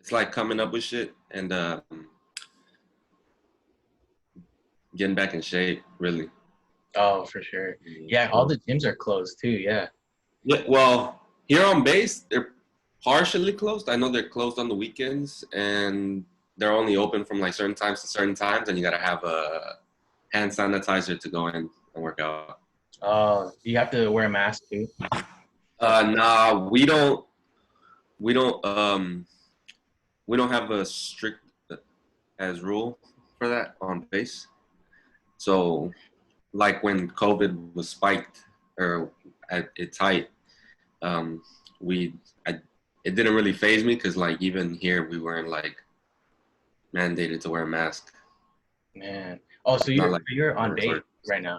it's like coming up with shit and getting back in shape, really. Oh, for sure. Yeah, all So, the gyms are closed too. Yeah. yeah, well, here on base, they're partially closed. I know they're closed on the weekends, and they're only open from like certain times to certain times, and you gotta have a hand sanitizer to go in and work out. Oh, you have to wear a mask too. Nah, we don't we don't have a strict as rule for that on base. So like when COVID was spiked or at its height, um, we I, it didn't really phase me because like even here we weren't like mandated to wear a mask. Man. Oh, so Not you're like you're on base mandatory. right now.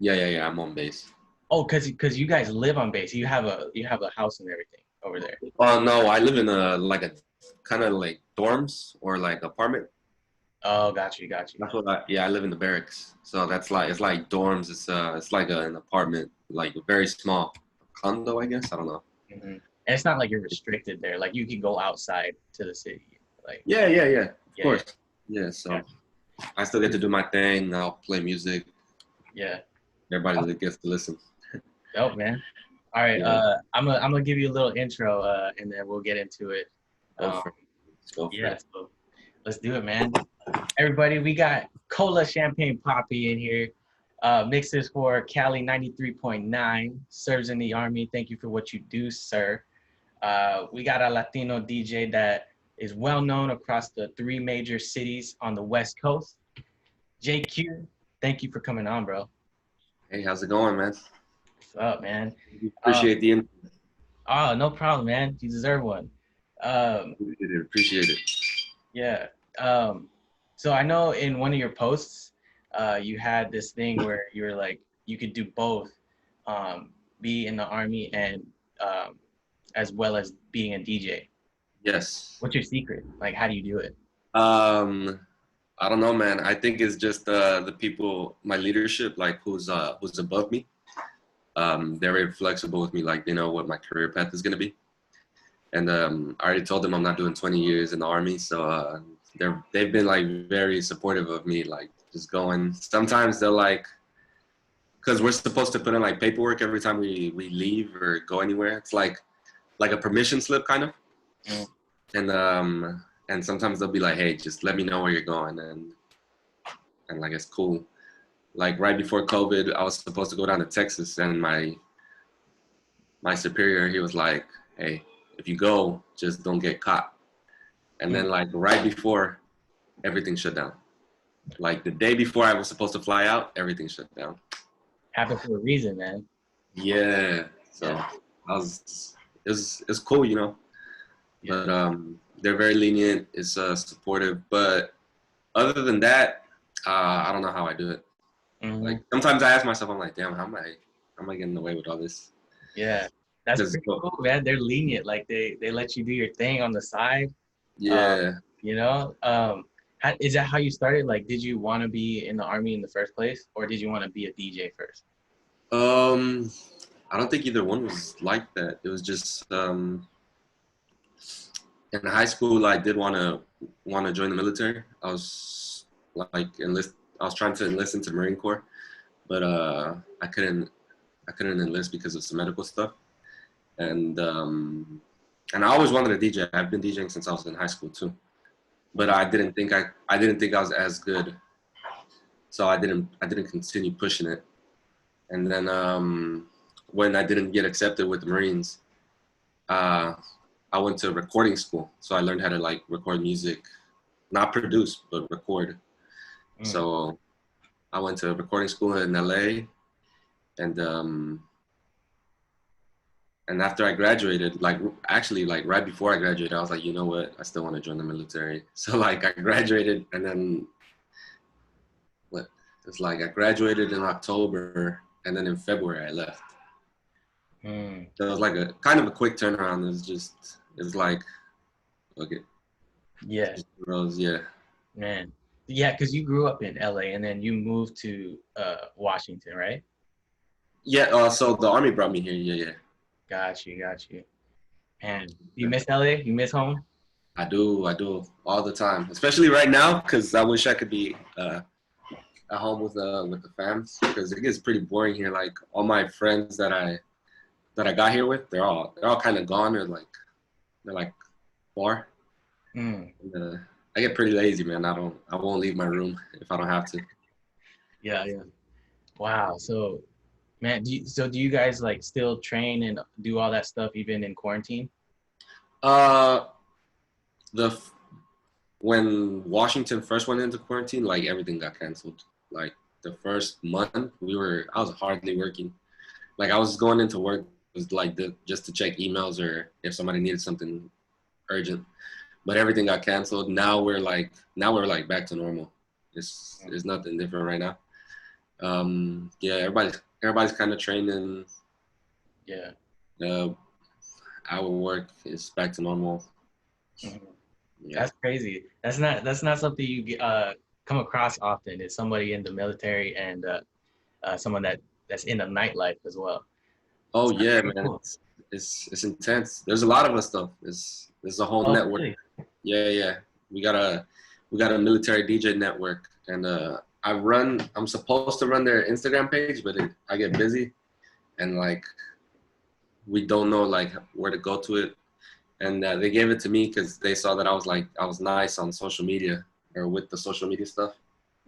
Yeah. I'm on base. Oh, cause you guys live on base. You have a house and everything over there. No, I live in a like a kind of like dorms or like apartment. Oh, got you, got you. That's what I live in the barracks. So that's like it's like dorms. It's like an apartment, like a very small condo, I guess. I don't know. And it's not like you're restricted there. Like you can go outside to the city. Like Yeah. Of yeah, course. Yeah. So got I still get to do my thing. I'll play music. you. Yeah. Everybody gets to listen. Dope, man. All right. Yeah. I'm gonna give you a little intro, and then we'll get into it. Go Um, for it. Let's go for yeah. it. So let's do it, man. Everybody, we got Cola Champagne Poppy in here. Mixes for Cali 93.9. Serves in the Army. Thank you for what you do, sir. We got a Latino DJ that is well known across the three major cities on the West Coast. JCu, thank you for coming on, bro. Hey, how's it going, man? What's up, man? Um, Appreciate the oh, no problem, man. You deserve one. Um, appreciate it. yeah. Um, so I know in one of your posts, you had this thing where you were like, you could do both, um, be in the army and as well as being a DJ. Yes. What's your secret? Like, how do you do it? Um, I don't know, man. I think it's just the people, my leadership, like who's above me. They're very flexible with me, like they know what my career path is gonna be. And I already told them I'm not doing 20 years in the army, so they've been like very supportive of me, like just going. Sometimes they're like, because we're supposed to put in like paperwork every time we leave or go anywhere. It's like a permission slip kind of, Mm. and sometimes they'll be like, hey, just let me know where you're going, and like it's cool. Like right before COVID, I was supposed to go down to Texas, and my superior, he was like, hey, if you go, just don't get caught. And then like right before, everything shut down. Like the day before I was supposed to fly out, everything shut down. Happened for a reason, man. Yeah. So Yeah. I was it's cool, you know. Yeah. But they're very lenient, it's supportive. But other than that, I don't know how I do it. Mm-hmm. Like sometimes I ask myself, I'm like, damn, how am I getting away with all this? Yeah. That's Because pretty cool, man. They're lenient. Like they let you do your thing on the side. Uh, yeah, you know, is that how you started? Like, did you want to be in the army in the first place, or did you want to be a DJ first? um, I don't think either one was like that. It was just in high school, I did want to join the military. I was like enlist. I was trying to enlist into the Marine Corps, but I couldn't. I couldn't enlist because of some medical stuff, and and I always wanted to DJ. I've been DJing since I was in high school too, but I didn't think I was as good, so I didn't continue pushing it. And then when I didn't get accepted with the Marines, uh, I went to recording school. So I learned how to like record music, not produce, but record. Mm. So I went to recording school in LA, and after I graduated, like actually like right before I graduated, I was like, you know what, I still want to join the military. So like I graduated, and then what? It's like I graduated in October, and then in February I left. Mm. So it was like a kind of a quick turnaround. It's like okay, Yeah, just rose, yeah. man. Yeah, because you grew up in LA and then you moved to Washington, right? Yeah, so the army brought me here. Yeah, Got you, got you. Man, you miss LA? You miss home? I do all the time, especially right now because I wish I could be at home with the fams because it gets pretty boring here. Like all my friends that I got here with, they're all kind of gone or like they're like far. Mm. And, I get pretty lazy, man. I won't leave my room if I don't have to. Yeah, yeah. Wow. So, man, do you guys like still train and do all that stuff even in quarantine? Uh, the when Washington first went into quarantine, like everything got canceled. Like the first month, I was hardly working. Like I was going into work was like just to check emails or if somebody needed something urgent. But everything got canceled. Now we're like back to normal. It's nothing different right now. Yeah, everybody's kind of training. Yeah. Uh, our work is back to normal. Mhm. Yeah. That's crazy. That's not something you come across often. Is somebody in the military and someone that's in the nightlife as well. Oh So that's yeah, pretty man. cool. It's intense. There's a lot of us though. There's a whole Oh, network. really? Yeah, yeah. We got a we got a military DJ network, and I'm supposed to run their Instagram page, but I get busy, and like we don't know like where to go to it. And they gave it to me because they saw that I was nice on social media or with the social media stuff.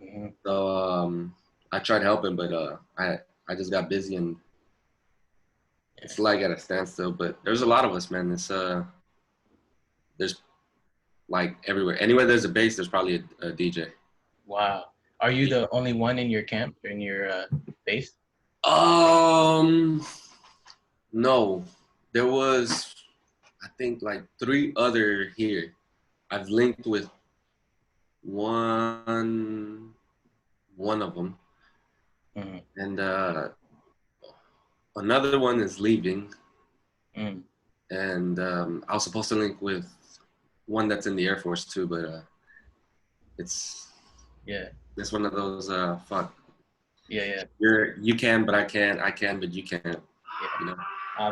Hmm. So I tried helping, but I just got busy and Yeah. it's like at a standstill. But there's a lot of us, man. There's like everywhere. Anywhere there's a base, there's probably a DJ. Wow. Are you the only one in your camp in your base? Um, no, there was I think like three other here. I've linked with one one of them, Mm-hmm. and another one is leaving, Mm. and I was supposed to link with one that's in the Air Force too, but it's Yeah. it's one of those fuck. Yeah. Yeah. You can, but I can't. I can, but you can't. Yeah. You know.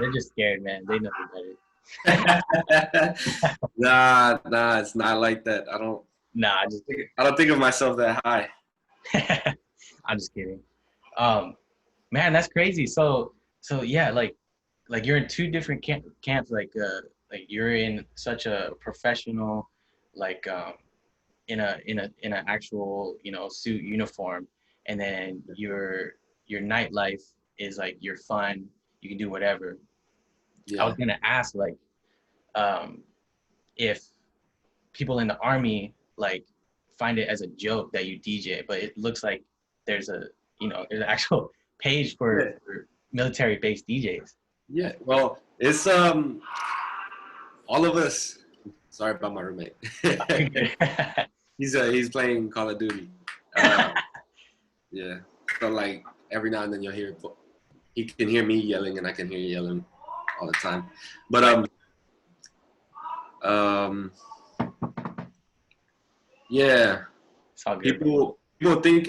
They're just scared, man. They know better. Nah, it's not like that. Nah, I just I don't think of myself that high. I'm just kidding. Um, Man, that's crazy. So yeah, like you're in two different camps. Like you're in such a professional, like in an actual suit uniform, and then your nightlife is like your fun. You can do whatever. I was Yeah, gonna ask um if people in the army like find it as a joke that you DJ, but it looks like there's a there's an actual page yeah, for military based DJs. yeah. Well, it's all of us. Sorry about my roommate. He's playing Call of Duty. Uh, yeah. So like every now and then you'll hear he can hear me yelling and I can hear you yelling all the time. But um yeah, It's all good, bro. people think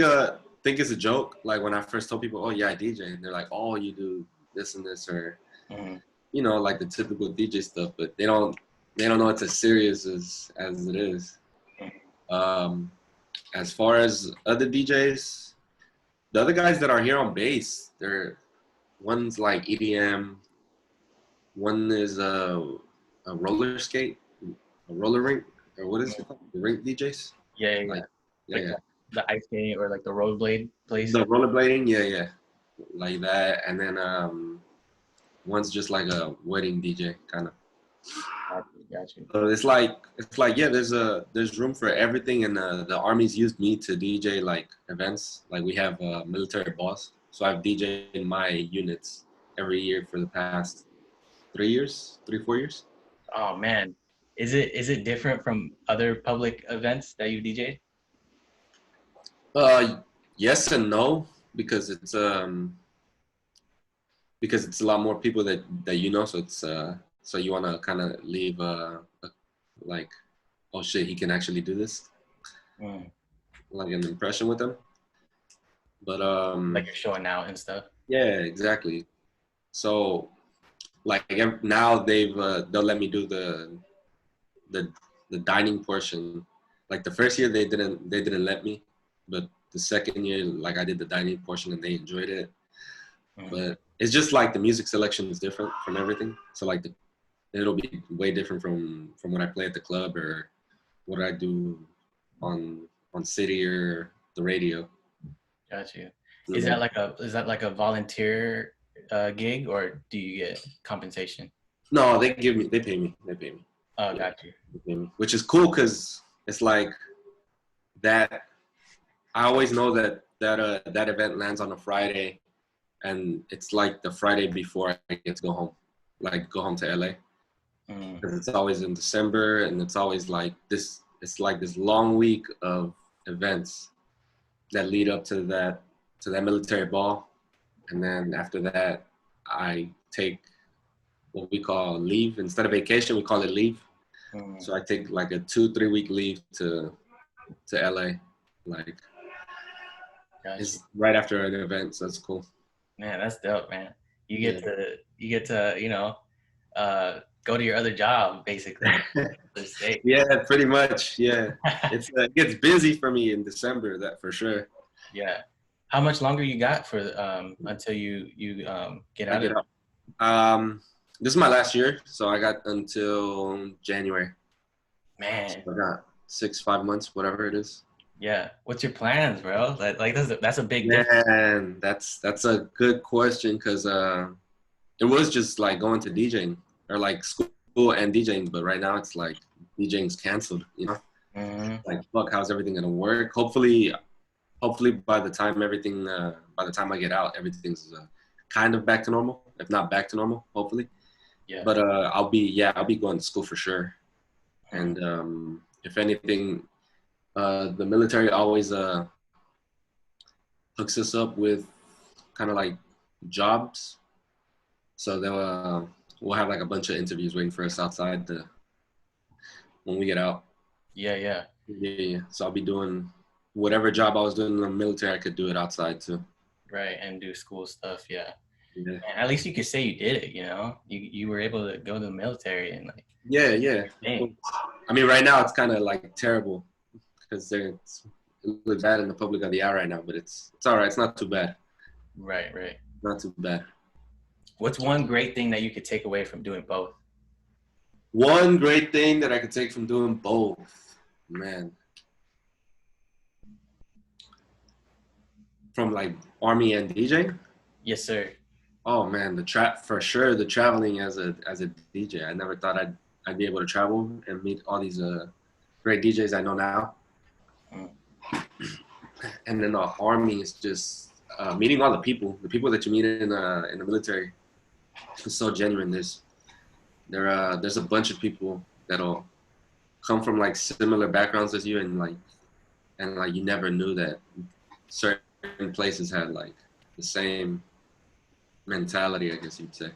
it's a joke. Like when I first told people, oh yeah, I DJ, and they're like, oh, you do this and this, or Hmm. like the typical DJ stuff, but they don't know it's as serious as it is. Um, as far as other DJs, the other guys that are here on base, one's like EDM, one is a roller skate, a roller rink, or what is it called? The rink DJs? Yeah, yeah, yeah. Like, yeah, Like yeah. the ice skating or like the rollerblade place. The rollerblading, yeah, yeah, like that. And then one's just like a wedding DJ kind of. Got you. So it's like yeah, there's room for everything, and the army's used me to DJ like events. Like we have a military boss, so I've DJed my units every year for the past 3 years, 3 4 years. Oh man, is it different from other public events that you DJed? Uh, yes and no because it's a lot more people that so it's so you want to kind of leave like oh shit he can actually do this Mm. like an impression with them. But Like you're showing out and stuff. yeah, exactly. So like now they'll let me do the the dining portion. Like the first year they didn't let me, but the second year like I did the dining portion and they enjoyed it. But it's just like the music selection is different from everything. So like it'll be way different from what I play at the club or what I do on city or the radio. Got you. Is that like a volunteer gig, or do you get compensation? No, they pay me. They pay me. Oh, got you. They pay me, which is cool because it's like that. I always know that event lands on a Friday, and it's like the Friday before I get to go home, like go home to LA. Because it's always in December, and it's always like this. It's like this long week of events that lead up to that military ball, and then after that, I take what we call leave instead of vacation. We call it leave. So I take like a 2-3 week leave to LA, like it's right after an event. So that's cool. Man, that's dope, man. You get to go to your other job basically. Yeah, pretty much. Yeah, it gets busy for me in December, that for sure. Yeah. How much longer you got for until you get out of it? This is my last year, so I got until January. Man, so I got 6-5 months, whatever it is. Yeah. What's your plans, bro? Like that's a big man. That's a good question because it was just like going to DJing or like school and DJing, but right now it's like DJing's canceled. You know, like fuck, how's everything gonna work? Hopefully by the time I get out, everything's kind of back to normal, if not back to normal. Hopefully, yeah. But I'll be going to school for sure, and if anything. The military always hooks us up with kind of like jobs. So we'll have like a bunch of interviews waiting for us outside when we get out. Yeah. So I'll be doing whatever job I was doing in the military, I could do it outside too. Right, and do school stuff, yeah. And at least you could say you did it, you know? You were able to go to the military and like... Yeah. I mean, right now it's kind of like terrible. Because it looks bad in the public of the eye right now, but it's all right. It's not too bad. Right. Not too bad. What's one great thing that you could take away from doing both? One great thing that I could take from doing both, man. From like Army and DJing? Yes, sir. Oh man, for sure the traveling as a DJ. I never thought I'd be able to travel and meet all these great DJs I know now. And then the Army is just meeting all the people that you meet in the military. It's so genuine. There's a bunch of people that'll come from like similar backgrounds as you, and like you never knew that certain places had like the same mentality, I guess you'd say.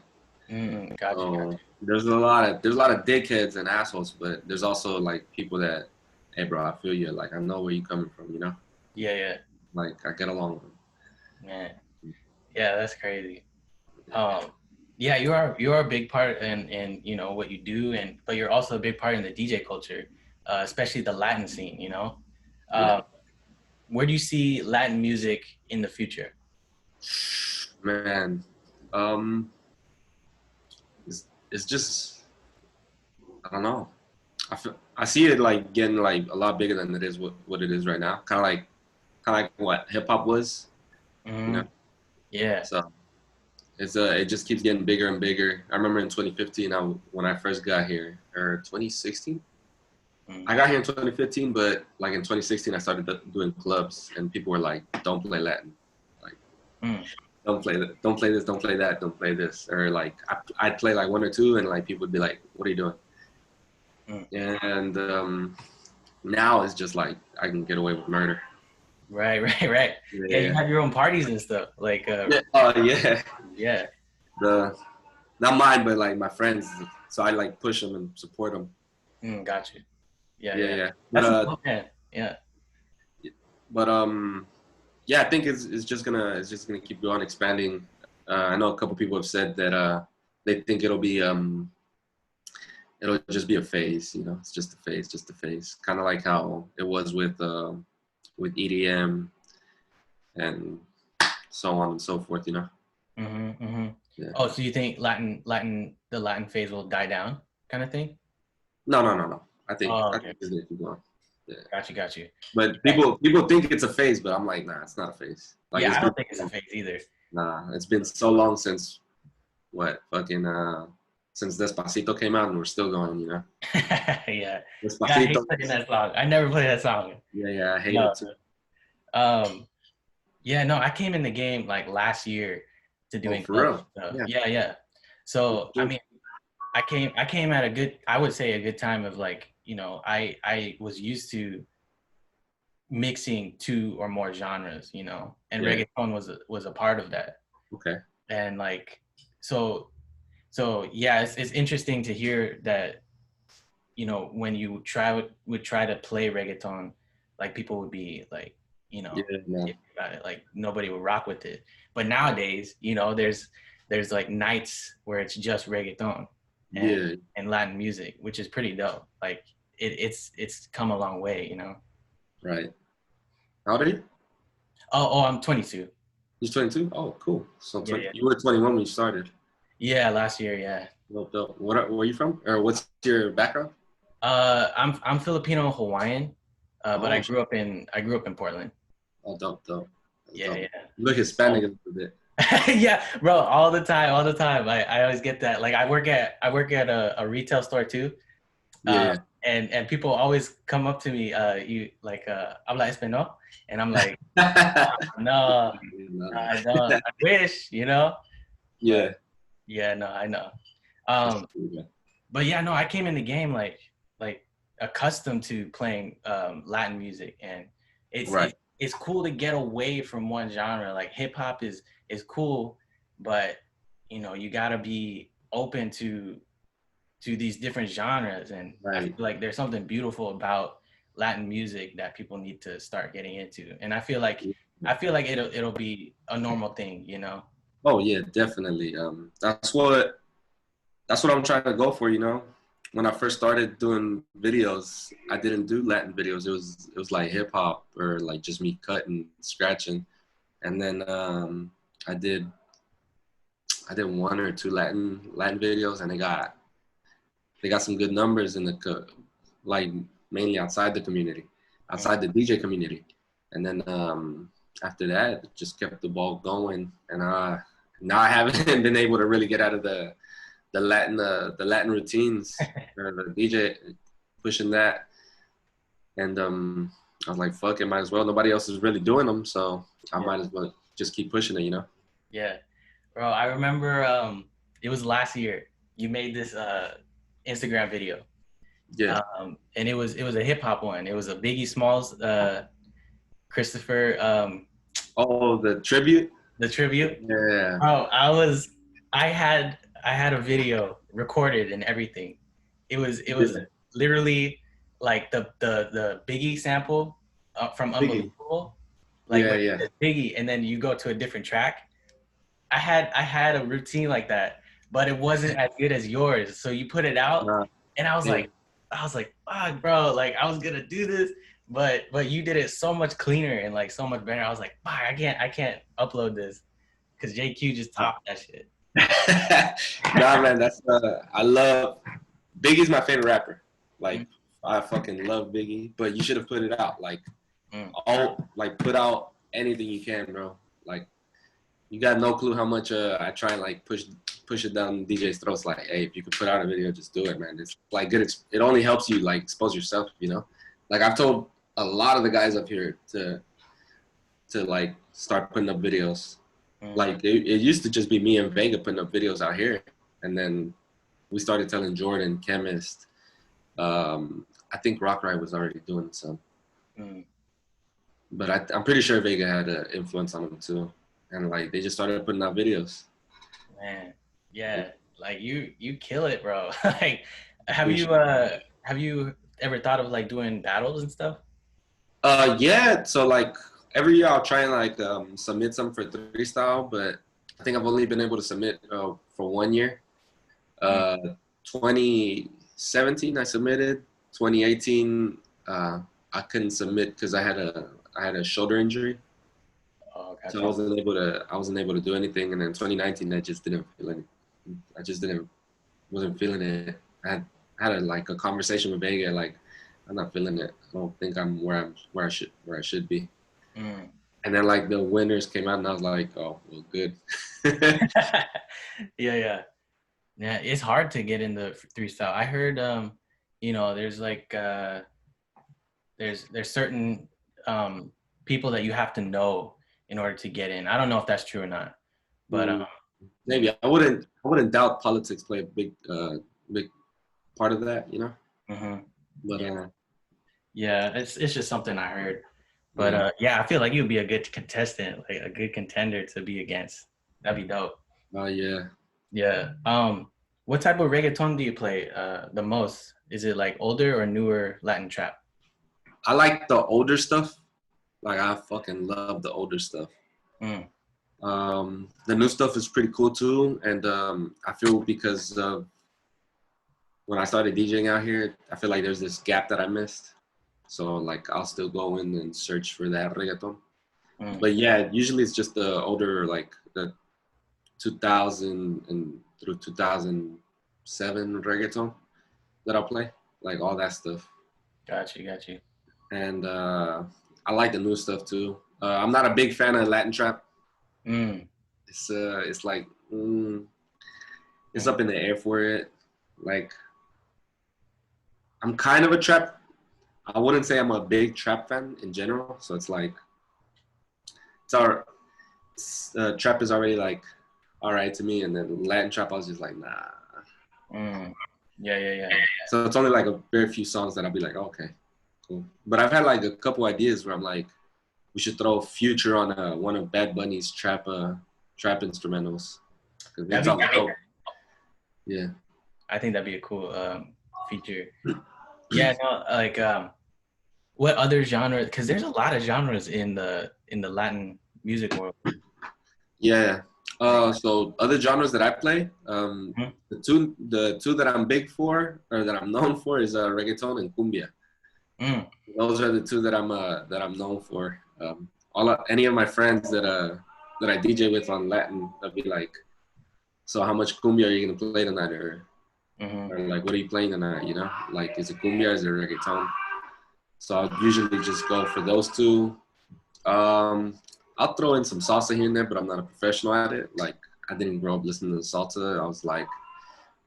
Gotcha. There's a lot of dickheads and assholes, but there's also like people that, hey bro, I feel you. Like I know where you're coming from, you know? Yeah. Like I get along with them. Man. Yeah, that's crazy. Yeah, you are a big part in you know what you do, but you're also a big part in the DJ culture, especially the Latin scene, you know? Where do you see Latin music in the future? Man, it's just, I don't know. I see it like getting like a lot bigger than it is what it is right now. Kind of like what hip hop was. You know? Yeah. So it just keeps getting bigger and bigger. I remember in 2015, when I first got here, or 2016. I got here in 2015, but like in 2016, I started doing clubs, and people were like, "Don't play Latin, like, don't play this, don't play that, don't play this," or like I'd play like one or two, and like people would be like, "What are you doing?" And now it's just like I can get away with murder. Right. Yeah, you have your own parties and stuff, like. Yeah. Not mine, but like my friends. So I like push them and support them. Got you. Yeah. But, yeah. But yeah, I think it's just gonna keep going, expanding. I know a couple people have said that they think it'll be it'll just be a phase, you know. It's just a phase, just a phase. Kind of like how it was with EDM and so on and so forth, you know. Mm-hmm, mm-hmm. Yeah. Oh, so you think the Latin phase will die down, kind of thing? No. Oh, I okay. think it's gonna keep going. Yeah. Got you. But Yeah, people think it's a phase, but I'm like, nah, it's not a phase. Like yeah, it's I been don't think it's a phase either. nah, it's been so long since what fucking since Despacito came out, and we're still going, you know. Yeah, yeah, I hate Despacito. playing that song. I never play that song. Yeah, I hate No. it too. Um, yeah, no, I came in the game like last year to Oh, doing for club real? stuff. Yeah. Yeah, yeah. So I mean, I came at a good, I would say a good time of like, I was used to mixing two or more genres, and Yeah. reggaeton was a part of that. Okay. And like, so yeah, it's interesting to hear that, when you would try to play reggaeton, like people would be like, Yeah, man. iffy about it, like nobody would rock with it. But nowadays, there's like nights where it's just reggaeton and Yeah. Latin music, which is pretty dope. Like it's come a long way. Right. How old are you? Oh, I'm 22. You're 22? Oh, cool. So Yeah, yeah. you were 21 when you started. Yeah, last year, yeah. Dope, dope. Where are you from? Or what's your background? I'm Filipino Hawaiian, but Oh, I grew up in Portland. oh, dope, dope. Yeah, Dope. yeah. You look Hispanic a little bit. Yeah, bro, all the time, all the time. I always get that. Like I work at a retail store too. Uh, Yeah, and people always come up to me, you like habla español? And I'm like, yeah. no, No. I don't. I wish. But Yeah. yeah, no, I know. That's Um, cool, man. but yeah, no, I came in the game like accustomed to playing Latin music, and it's Right. it's it's cool to get away from one genre. Like hip hop is cool, but you gotta be open to these different genres, and I Right. feel like there's something beautiful about Latin music that people need to start getting into, and I feel like it'll be a normal thing. Oh yeah, definitely. That's what I'm trying to go for, you know. When I first started doing videos, I didn't do Latin videos. It was like hip hop or like just me cutting, scratching. And then I did I did one or two Latin videos, and they got some good numbers in like mainly outside the community, outside the DJ community. And then after that, just kept the ball going, and now I haven't been able to really get out of the Latin routines or the DJ pushing that. And I was like, fuck it, might as well. Nobody else is really doing them, so I Yeah, might as well just keep pushing it, you know? yeah. Bro, I remember it was last year. You made this Instagram video. Yeah. And it was a hip hop one. It was a Biggie Smalls Christopher Oh, the tribute? the tribute. Yeah. Bro, I had a video recorded and everything. It was Yeah. literally like the Biggie sample from Biggie. Unbelievable. Like Yeah, when yeah. it's Biggie and then you go to a different track. I had a routine like that, but it wasn't as good as yours. So you put it out, Nah, and yeah. I was like, fuck, bro. Like I was gonna do this, but you did it so much cleaner and like so much better. I was like, fuck, I can't upload this because JQ just topped that shit. Nah, man, I love Biggie's my favorite rapper. Mm, Like I fucking love Biggie, but you should have put it out. Like mm. put out anything you can, bro. Like you got no clue how much I try and like push it down DJ's throats. Like, hey, if you could put out a video, just do it, man. It's like good. It only helps you like expose yourself, you know. Like I've told a lot of the guys up here to like start putting up videos. Like it used to just be me and Vega putting up videos out here, and then we started telling Jordan, Chemist. I think Rock Ride was already doing some, Mm. but I'm pretty sure Vega had an influence on them too. And like they just started putting out videos. Man, yeah, like you kill it, bro. Like, have you Appreciate it. uh have you ever thought of like doing battles and stuff? Yeah. So like every year I'll try and like submit some for three style, but I think I've only been able to submit for 1 year. Mm. Uh, 20. 2017 I submitted. 2018 I couldn't submit because I had a shoulder injury, Oh, so gotcha. I wasn't able to do anything. And then 2019 I just didn't feel any. I just didn't wasn't feeling it. I had like a conversation with Vega, like I'm not feeling it. I don't think I'm where I should be. Mm. And then like the winners came out, and I was like, oh well, good. Yeah, yeah. Yeah, it's hard to get in the freestyle. I heard there's like there's certain people that you have to know in order to get in. I don't know if that's true or not. But Mm, yeah. maybe I wouldn't doubt politics play a big part of that, you know. Hmm. But Yeah. Yeah, it's just something I heard. But yeah, yeah, I feel like you'd be a good contestant, like a good contender to be against. That'd be dope. yeah. Yeah. What type of reggaeton do you play the most? Is it like older or newer Latin trap? I like the older stuff. Like I fucking love the older stuff. Mm. The new stuff is pretty cool too, and I feel because when I started DJing out here, I feel like there's this gap that I missed. So like I'll still go in and search for that reggaeton. Mm. But yeah, usually it's just the older, like the 2000 and through 2007 reggaeton that I'll play, like all that stuff. Got you, got you. And I like the new stuff too. I'm not a big fan of Latin trap. Mm. It's like it's Mm. up in the air for it. Like I'm kind of a trap. I wouldn't say I'm a big trap fan in general. So it's like it's our trap is already like all right to me, and then Latin trap I was just like nah. Mm. Yeah, yeah, yeah. So it's only like a very few songs that I'll be like oh, okay, cool. But I've had like a couple ideas where I'm like we should throw Future on one of Bad Bunny's trap instrumentals because That'd it's be all cool. dope. Yeah. I think that'd be a cool feature. Yeah, no, like what other genre? Because there's a lot of genres in the Latin music world. Yeah. So other genres that I play, Mhm. the two that I'm big for or that I'm known for is reggaeton and cumbia. Mm. Those are the two that I'm known for. Any of my friends that I DJ with on Latin, they'll be like, "So how much cumbia are you gonna play tonight?" Hmm. Or like, "What are you playing tonight?" You know, like, is it cumbia? Is it reggaeton? So I'll usually just go for those two. Um, I'll throw in some salsa here and there, but I'm not a professional at it. Like I didn't grow up listening to salsa. I was like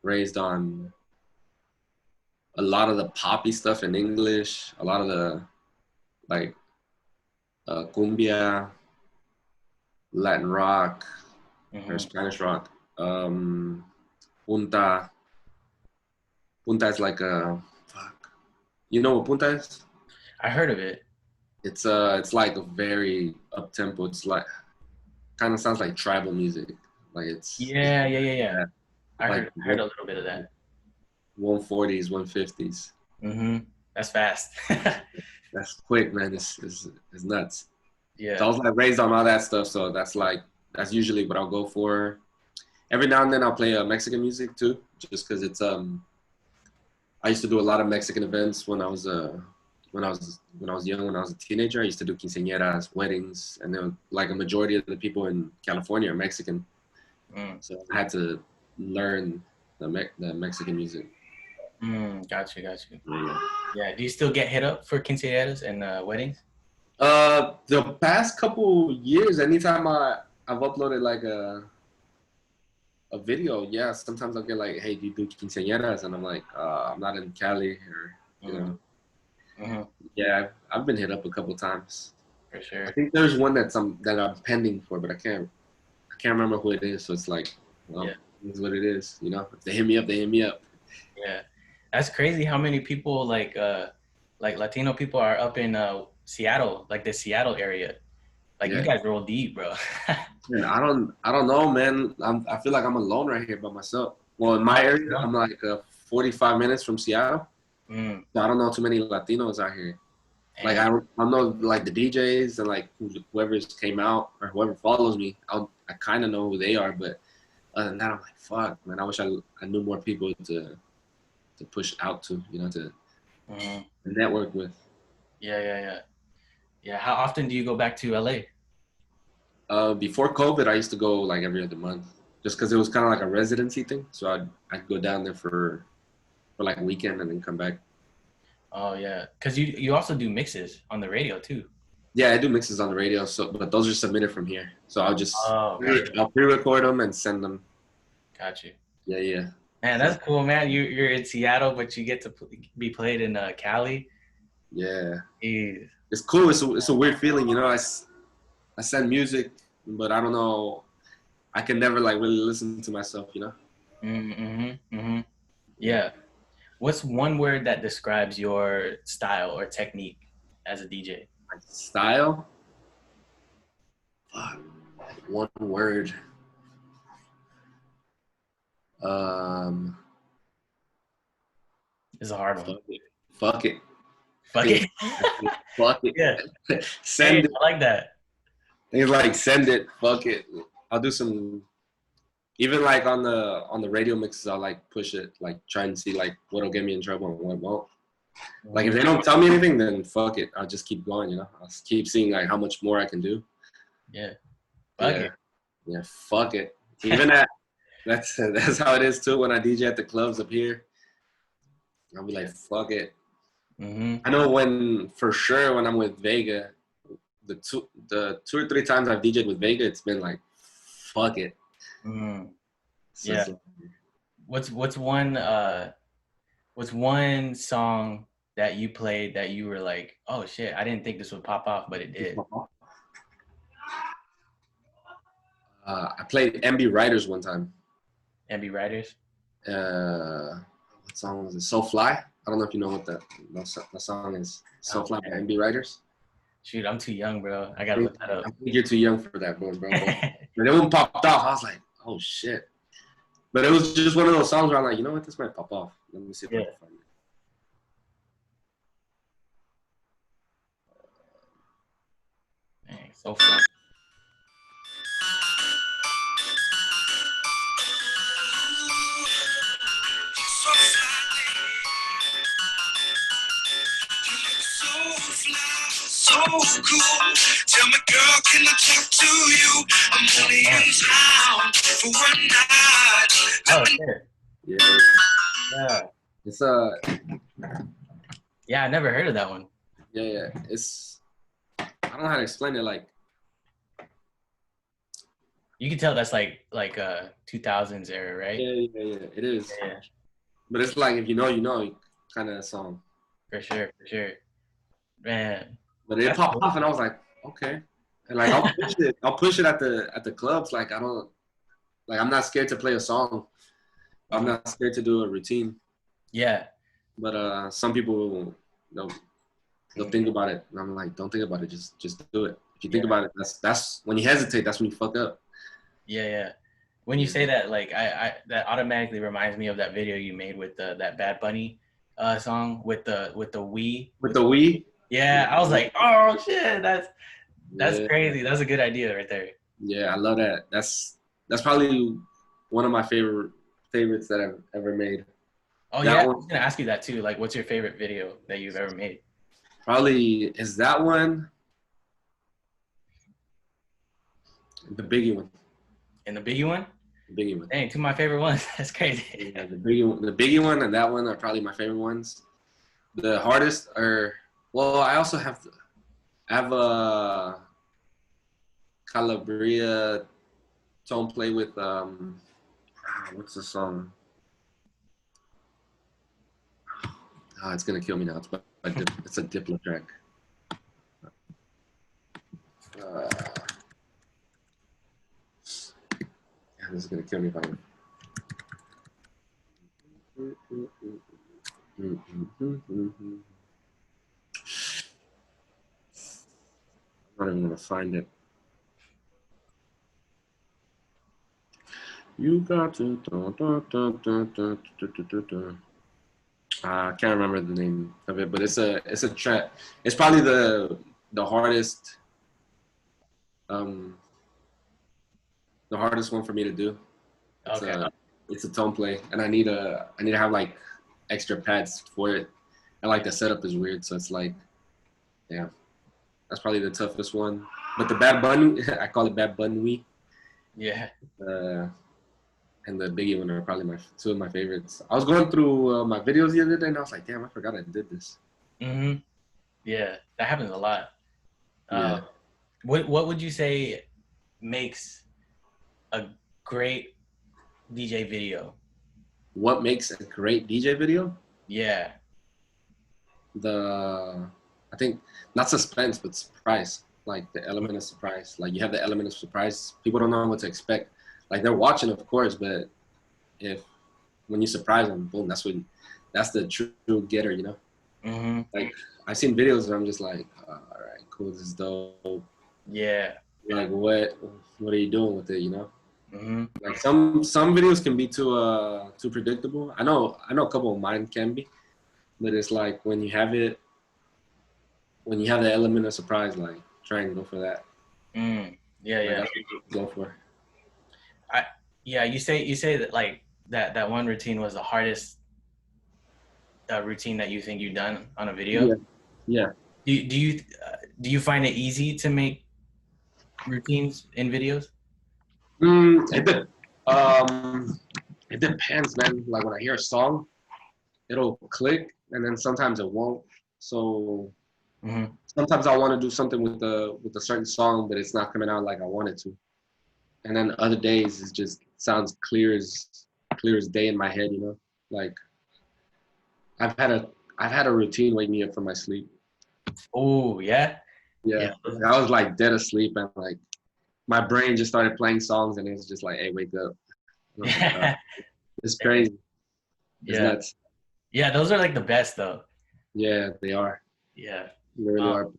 raised on a lot of the poppy stuff in English, a lot of the like cumbia, Latin rock, or Hmm. Spanish rock. Um, punta. Punta is like a fuck. You know what punta is? I heard of it. It's like a very up tempo. It's like kind of sounds like tribal music. Like it's Yeah, yeah, yeah, yeah. yeah, like I heard a little bit of that. 140s, 150s. Hmm. That's fast. That's quick, man. It's nuts. So I Yeah. was like raised on all that stuff. So that's usually what I'll go for. Every now and then I'll play Mexican music too, just because it's I used to do a lot of Mexican events when I was young, when I was a teenager. I used to do quinceañeras, weddings, and then like a majority of the people in California are Mexican. Mm. So I had to learn the Mexican music. Mm. Got you, got you. Yeah. Yeah. Do you still get hit up for quinceañeras and weddings? The past couple years, anytime I've uploaded like a video, yeah, sometimes I'll get like, hey, do you do quinceañeras? And I'm like, I'm not in Cali, or you Mm. know, Hmm. yeah, I've been hit up a couple times. For I sure. think there's one that I'm pending for, but I can't remember who it is. So it's like, well, Yeah. this is what it is, you know. If they hit me up, they hit me up. Yeah. That's crazy how many people like Latino people are up in Seattle, like the Seattle area. Like you Yeah, guys roll deep, bro. man, I don't know, man. I feel like I'm alone right here by myself. Well, in my area, No? I'm like 45 minutes from Seattle. Mm. So I don't know too many Latinos out here. Like Damn. I know like the DJs and like whoever's came out or whoever follows me. I kind of know who they are, but other than that, I'm like, fuck, man. I wish I knew more people to push out to, you know, to Mhm. network with. Yeah. How often do you go back to LA? Before COVID, I used to go like every other month, just because it was kind of like a residency thing. So I'd go down there for like a weekend and then come back. Oh yeah, because you also do mixes on the radio too. Yeah, I do mixes on the radio, so but those are submitted from here. So Oh, gotcha. I'll pre-record them and send them. Got you. Yeah, yeah. Man, So that's cool, man. You're in Seattle, but you get to be played in Cali. yeah, Jeez. it's cool. It's a weird feeling, you know. I send music, but I don't know. I can never like really listen to myself, you know. Mm-hmm. Yeah. What's one word that describes your style or technique as a DJ? My style, fuck, one word. Um, It's a hard one. fuck it. Fuck it. I Fuck think it. fuck Yeah. it. Hey, Send it. I like that. It's like send it. Fuck it. I'll do some. Even like on the radio mixes, I'll like push it, like try and see like what'll get me in trouble and what won't. Like if they don't tell me anything, then fuck it. I'll just keep going, you know. I'll keep seeing like how much more I can do. Yeah. Fuck Yeah, it. yeah. Fuck it. Even that. That's how it is too. When I DJ at the clubs up here, I'll be like, fuck it. Mm-hmm. I know when for sure when I'm with Vega, the two or three times I've DJed with Vega, it's been like, fuck it. Mm-hmm. So Yeah. What's one song that you played that you were like, oh shit, I didn't think this would pop off, but it did. I played MB Riders one time. MB Riders. What song was it? So Fly. I don't know if you know what that song is. So Fly by MB Riders. Shoot, I'm too young, bro. I gotta look that up. I think you're too young for that, bro. But it won't popped off. I was like, oh shit. But it was just one of those songs where I'm like, you know what, this might pop off. Let me see if I can find it. Dang, so fun. So cool. Tell me, girl, can I talk to you? I'm only in town for one night. Oh shit. Yeah. Yeah. It's Yeah, I never heard of that one. yeah. It's I don't know how to explain it. Like You can tell that's like 2000s era, right? yeah. It is. Yeah, But it's like if you know kind of song. for sure. Man. But it popped off, and I was like, okay. And like I'll push it at the clubs. Like I'm not scared to play a song. I'm not scared to do a routine. Yeah. But some people they'll think about it, and I'm like, don't think about it. Just do it. If you think about it, that's when you hesitate. That's when you fuck up. Yeah. When you say that, like I that automatically reminds me of that video you made with that Bad Bunny song with the Wii. With the Wii. Yeah, I was like, oh shit, that's crazy. That's a good idea right there. Yeah, I love that. That's probably one of my favorites that I've ever made. Oh that yeah, one, I was gonna ask you that too. Like, what's your favorite video that you've ever made? probably is that one. The Biggie one. And the Biggie one? The Biggie one. Dang, two of my favorite ones. That's crazy. Yeah, the Biggie one and that one are probably my favorite ones. The hardest are I also have a Calabria tone play with what's the song? It's gonna kill me now. It's a Diplo track. This is gonna kill me if I. I'm not even gonna find it. You got to. I can't remember the name of it, but it's a track. It's probably the hardest the hardest one for me to do. Okay. It's a tone play, and I need to have like extra pads for it, and like the setup is weird. So it's like, yeah, that's probably the toughest one. But the Bad Bunny, I call it Bad Bunny. Yeah. And the Biggie one are probably two of my favorites. I was going through my videos the other day, and I was like, damn, I forgot I did this. Yeah, that happens a lot. Yeah. What would you say makes a great DJ video? What makes a great DJ video? Yeah. I think not suspense, but surprise. Like the element of surprise. Like you have the element of surprise. People don't know what to expect. Like they're watching, of course, but when you surprise them, boom, that's the true getter, you know. Like I've seen videos where I'm just like, all right, cool, this is dope. Yeah. Like what are you doing with it, you know? Like some videos can be too predictable. I know a couple of mine can be, but it's like when you have the element of surprise, like try and go for that. Yeah, like, yeah. That's what you go for. You say that like that one routine was the hardest routine that you think you've done on a video. Yeah. Do you find it easy to make routines in videos? It depends, man. Like when I hear a song, it'll click, and then sometimes it won't. So sometimes I want to do something with a certain song, but it's not coming out like I want it to. And then other days it just sounds clear as day in my head, you know. Like I've had a routine wake me up from my sleep. Oh yeah. Yeah. I was like dead asleep, and like my brain just started playing songs, and it's just like, hey, wake up. Like, it's crazy. It's nuts. Yeah, those are like the best though. Yeah, they are. Yeah. They really are.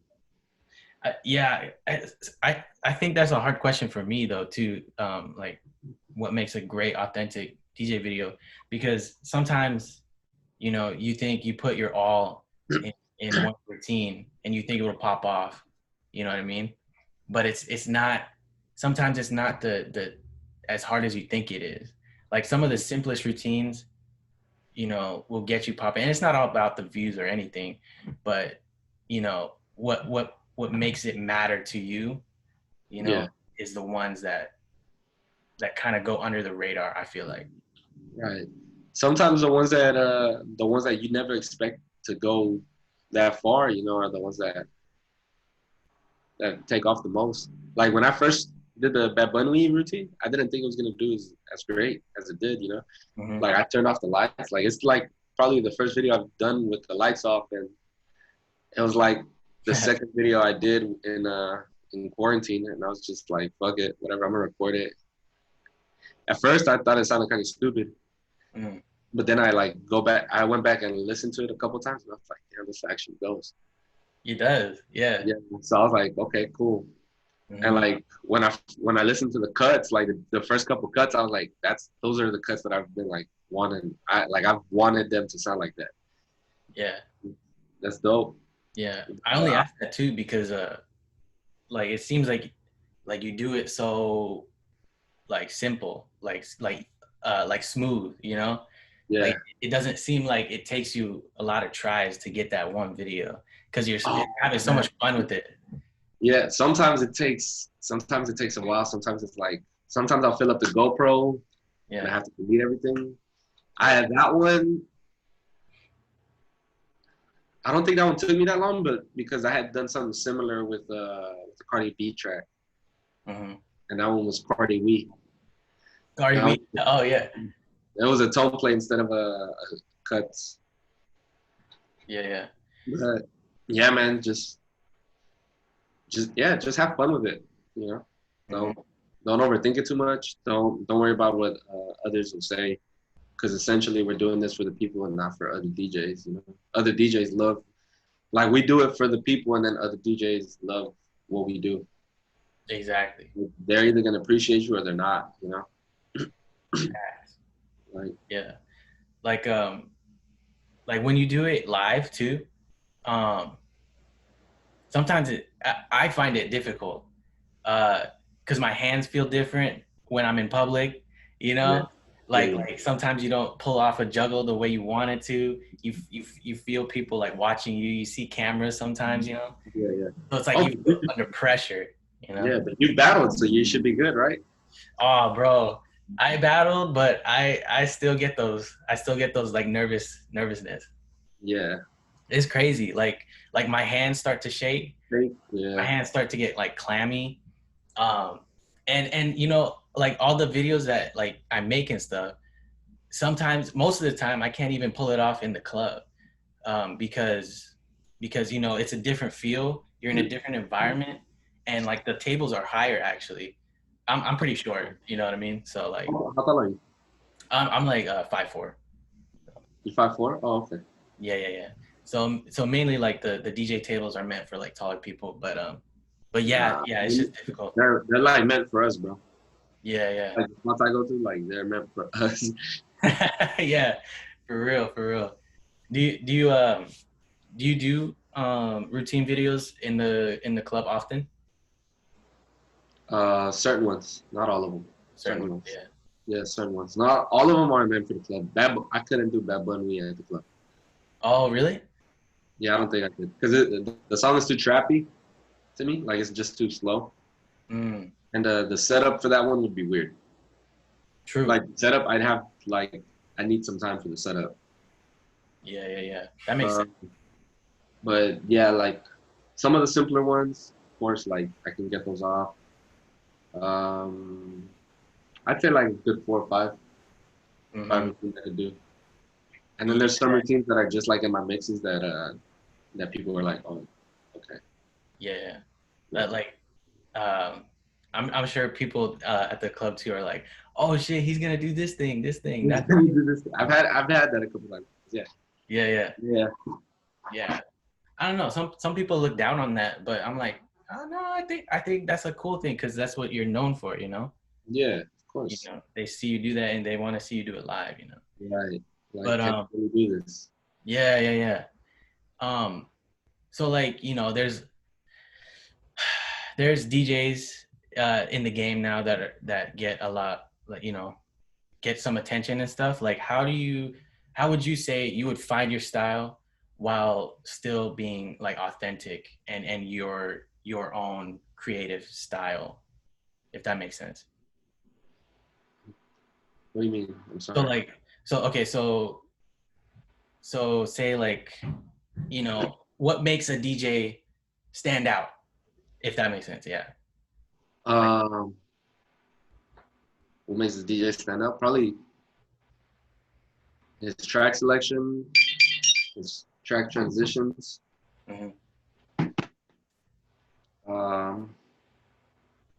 I think that's a hard question for me though too. Like what makes a great authentic DJ video, because sometimes, you know, you think you put your all in one routine and you think it will pop off, you know what I mean? But it's not, sometimes it's not the as hard as you think it is. Like some of the simplest routines, you know, will get you popping. And it's not all about the views or anything, but you know, what makes it matter to you, you know, is the ones that kind of go under the radar, I feel like. Right. Sometimes the ones that you never expect to go that far, you know, are the ones that take off the most. Like when I first did the Bad Bunny routine, I didn't think it was gonna do as great as it did, you know. Like I turned off the lights. Like it's like probably the first video I've done with the lights off, and it was like the second video I did in quarantine, and I was just like, fuck it, whatever, I'm gonna record it. At first I thought it sounded kind of stupid. But then I went back and listened to it a couple times, and I was like, damn, this actually goes. It does, yeah. So I was like, okay, cool. And like when I listened to the cuts, like the first couple cuts, I was like, those are the cuts that I've been like wanting. I've wanted them to sound like that. Yeah. That's dope. Yeah. I only asked that too because like it seems like you do it so like simple, like smooth, you know? Yeah. Like it doesn't seem like it takes you a lot of tries to get that one video because you're having so much fun with it. Yeah, sometimes it takes a while. Sometimes I'll fill up the GoPro and I have to delete everything. I had that one. I don't think that one took me that long, but because I had done something similar with the Cardi B track, and that one was Cardi B. Cardi B. Oh yeah. It was a tone play instead of a cuts. Yeah. But yeah, man, just have fun with it, you know. Don't overthink it too much. Don't worry about what others will say, because essentially we're doing this for the people and not for other DJs. You know, other DJs love, like we do it for the people, and then other DJs love what we do. Exactly. They're either gonna appreciate you or they're not. You know. Like when you do it live too, sometimes I find it difficult because my hands feel different when I'm in public, you know. Like sometimes you don't pull off a juggle the way you want it to. You feel people like watching you. You see cameras sometimes, you know. Yeah. So it's like you feel under pressure, you know. Yeah, but you battled, so you should be good, right? Oh, bro, I battled, but I still get those. I still get those like nervousness. Yeah. It's crazy. Like my hands start to shake. My Yeah. hands start to get like clammy. Um, and you know, like all the videos that like I make and stuff. Sometimes, most of the time, I can't even pull it off in the club, because you know it's a different feel. You're in a different environment, and like the tables are higher actually. I'm pretty short, you know what I mean? So like How tall are you? I'm like 5'4". You 5'4"? Oh, okay. Yeah. So mainly like the DJ tables are meant for like taller people, but yeah, Nah, it's just difficult. they're like meant for us, bro. Yeah. Like the spots I go to, like they're meant for us. Yeah, for real. Do you do routine videos in the club often? Certain ones, not all of them. Certain ones, Ones. yeah. Yeah, certain ones. Not all of them are meant for the club. I couldn't do Bad Bunny at the club. Oh, really? Yeah, I don't think I could because the song is too trappy to me. Like it's just too slow, Mm, and the setup for that one would be weird. true. Like setup, I'd have like I need some time for the setup. Yeah. That makes sense. But yeah, like some of the simpler ones, of course, like I can get those off. Um, I'd say like a good 4 or 5 Mm-hmm. routines I could do. And then there's some routines that are just like in my mixes that people are like, oh, okay. Yeah. Like, I'm sure people at the club too are like, oh shit, he's gonna do this thing, that. I've had that a couple times. Yeah. Yeah. I don't know. Some people look down on that, but I'm like, oh no, I think that's a cool thing because that's what you're known for, you know. Yeah, of You course. know, they see you do that and they want to see you do it live, you know. Right. Like, But can we do this? yeah. So like there's DJs in the game now that get a lot, like, you know, get some attention and stuff. Like how would you say you would find your style while still being like authentic and your own creative style, if that makes sense? What do you mean? I'm So sorry. like so say like, you know, what makes a DJ stand out, if that makes sense. Yeah. Um, what makes the DJ stand out? Probably his track selection, his track transitions. Mm-hmm.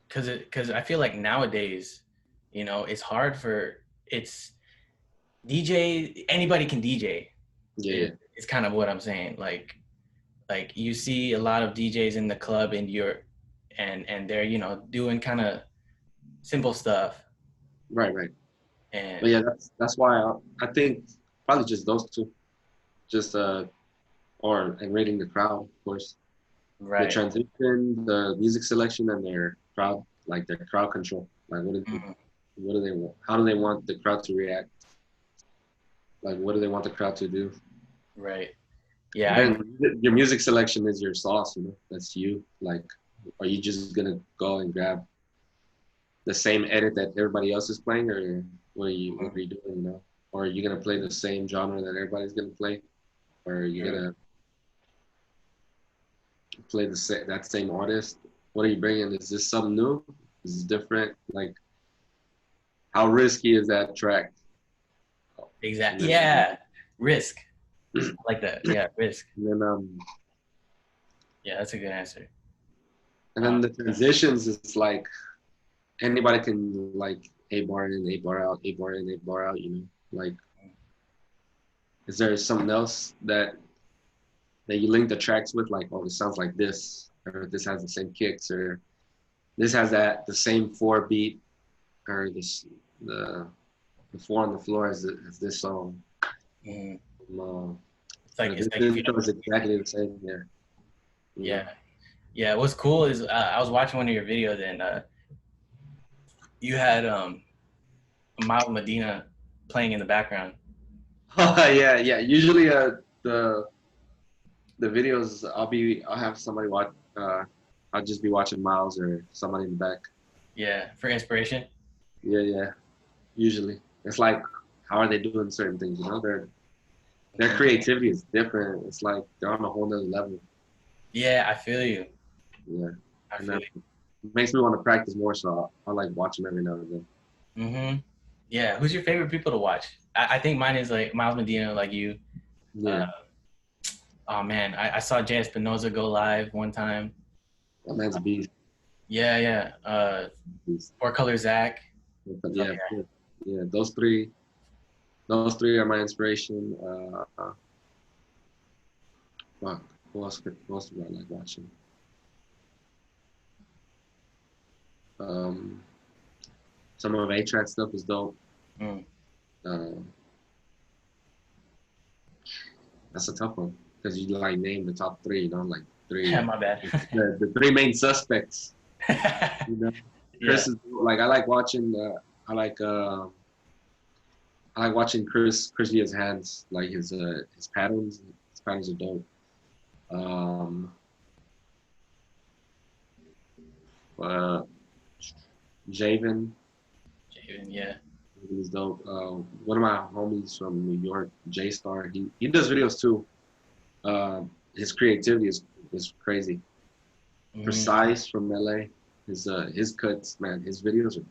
Because I feel like nowadays, you know, it's hard for it's DJ. Anybody can DJ. Yeah. It's kind of what I'm saying. Like you see a lot of DJs in the club, and they're, you know, doing kind of simple stuff. Right. And But yeah, that's why I think probably just those two, just and rating the crowd, of course. right. The transition, the music selection, and their crowd, like their crowd control. Like what do they want? How do they want the crowd to react? Like what do they want the crowd to do? Right. Yeah. And then your music selection is your sauce, you know. That's you. Like, are you just gonna go and grab the same edit that everybody else is playing, or what are you doing, you know? Or are you gonna play the same genre that everybody's gonna play, or are you gonna play that same artist? What are you bringing? Is this something new? Is this different? Like, how risky is that track? Exactly. Yeah. Risk. I like that. Yeah, risk. And then Yeah, that's a good answer. and then the transitions, it's like anybody can like A bar in, A bar out, A bar in, A bar out, you know. Like, is there something else that you link the tracks with? Like, oh, it sounds like this, or this has the same kicks, or this has the same 4 beat, or the 4 on the floor as this song. It's like this is exactly the same. Yeah. What's cool is I was watching one of your videos, and you had Miles Medina playing in the background. Yeah, yeah. Usually, the videos I'll have somebody watch. I'll just be watching Miles or somebody in the back. Yeah, for inspiration. Yeah, yeah. Usually, it's like how are they doing certain things? You know, their creativity is different. It's like they're on a whole nother level. Yeah, I feel you. Yeah, I and feel that you. makes me want to practice more. So I like watching every now and then. Mm-hmm. Yeah. Who's your favorite people to watch? I think mine is like Miles Medina, like you. Uh, Yeah, oh man, I saw Jay Espinoza go live one time. that man's a beast. Yeah, yeah. Beast. Four Color Zach. But So yeah, yeah. yeah. Those three are my inspiration. Fuck, who else do I like watching? Um, some of A-Track stuff is dope. Mm. Uh, that's a tough one because you like name the top three, you know, like Yeah, three, my bad. the three main suspects. You know, Yeah. Chris is like I like watching. I like watching Chris Diaz's hands, like his patterns. His patterns are dope. Um, uh, Javen Jaden, yeah. is dope. One of my homies from New York, J Star, he does videos too. His creativity is crazy. Mm. Precise from LA. His cuts, man, his videos are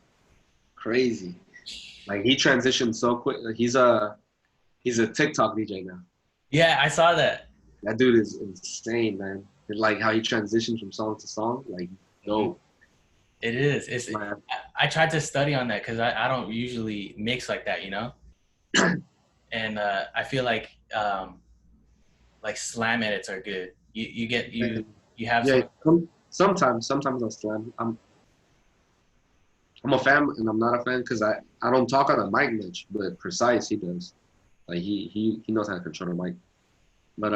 crazy. Like he transitioned so quick. Like, he's a TikTok DJ now. Yeah, I saw that. That dude is insane, man. And like how he transitions from song to song, like Mhm. dope. It is. It's. Like, I tried to study on that because I don't usually mix like that, you know. And I feel like slam edits are good. You get you have yeah, some. sometimes I'll slam. I'm a fan and I'm not a fan because I don't talk on a mic much, but Precise he does. Like he knows how to control the mic. But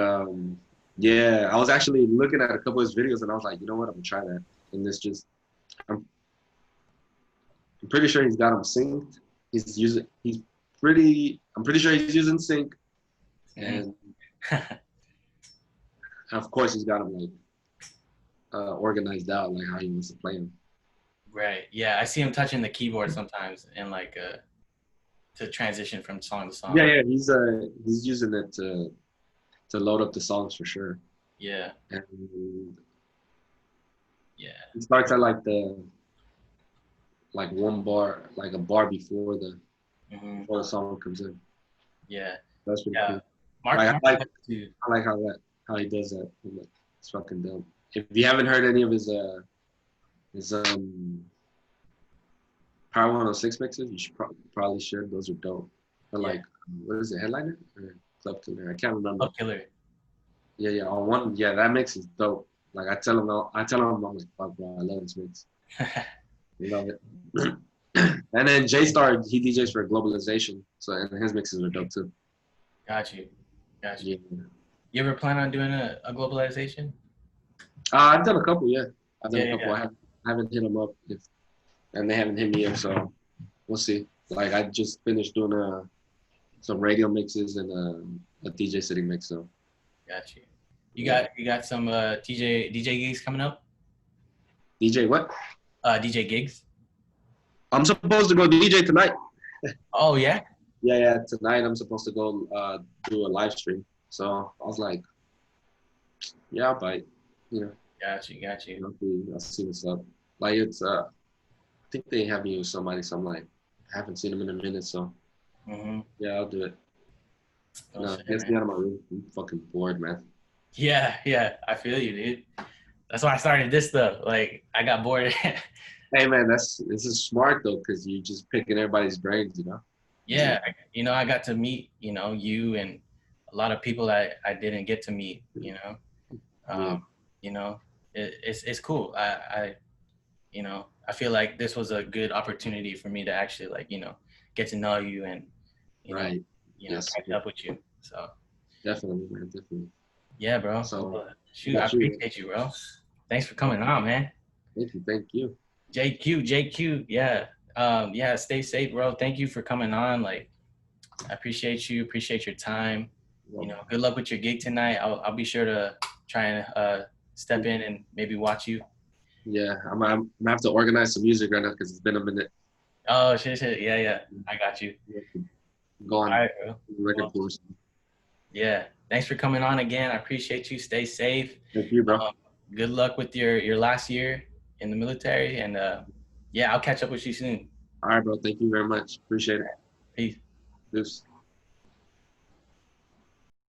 yeah, I was actually looking at a couple of his videos and I was like, you know what, I'm gonna try that. And this just I'm, I'm pretty sure he's got them synced. I'm pretty sure he's using sync. Mhm. And of course he's got them like organized out like how he wants to play them. Right. Yeah, I see him touching the keyboard sometimes and like to transition from song to Yeah, song. yeah, he's using it to load up the songs for sure. Yeah. And Yeah. it starts at like one bar, like a bar Hmm. before the song comes in. Yeah. That's pretty Yeah. cool. Mark, Like Mark too. I like how he does that. It's fucking dope. If you haven't heard any of his Power 106 mixes, you probably should. Those are dope. Or Yeah. like what is it, Headliner or Club Killer? I can't remember. Oh, killer. Yeah, yeah. On one, yeah, that mix is dope. Like I tell him, I'm like, fuck, bro, I love this mix. Love it. And then J Star, he DJs for Globalization, so and his mixes are dope too. Got you. Got you. Yeah. You ever plan on doing a globalization? I've done a couple, yeah. I've done Yeah, a couple. yeah. I haven't hit them up, and they haven't hit me up, so we'll see. Like I just finished doing some radio mixes and a DJ City mix, so. Got you. You got some DJ gigs coming up? DJ what? DJ gigs? I'm supposed to go DJ tonight. Oh yeah? Yeah, yeah. Tonight I'm supposed to go do a live stream. So I was like, yeah, I'll bite. You know, Got you. I'll see what's up. Like it's I think they have me with somebody, so I'm like, I haven't seen them in a minute, so Mm-hmm. yeah, I'll do it. Oh, No, shit, get man. me out of my room. I'm fucking bored, man. Yeah, yeah. I feel you, dude. That's why I started this stuff. Like I got bored. Hey man, this is smart though, because you're just picking everybody's brains, you know? Yeah, I got to meet, you and a lot of people that I didn't get to meet, Yeah. um, it's cool. I feel like this was a good opportunity for me to actually like, get to know you and, you know, Right. Yes. catch up with you. So Definitely, man. Definitely. yeah, bro. So Well, shoot, I got you. appreciate you, bro. Thanks for coming on, man. Thank you. JQ, yeah. Yeah, stay safe, bro. Thank you for coming on. Like, I appreciate you. Appreciate your time. Well, You know, good luck with your gig tonight. I'll be sure to try and step in and maybe watch you. yeah, I'm gonna have to organize some music right now because it's been a minute. Oh, shit. Yeah. I got you. Go All on right, bro. record force. Yeah. Thanks for coming on again. I appreciate you. Stay safe. Thank you, bro. Good luck with your last year in the military. And yeah, I'll catch up with you soon. All right, bro. Thank you very much. Appreciate it. Peace. Deuce.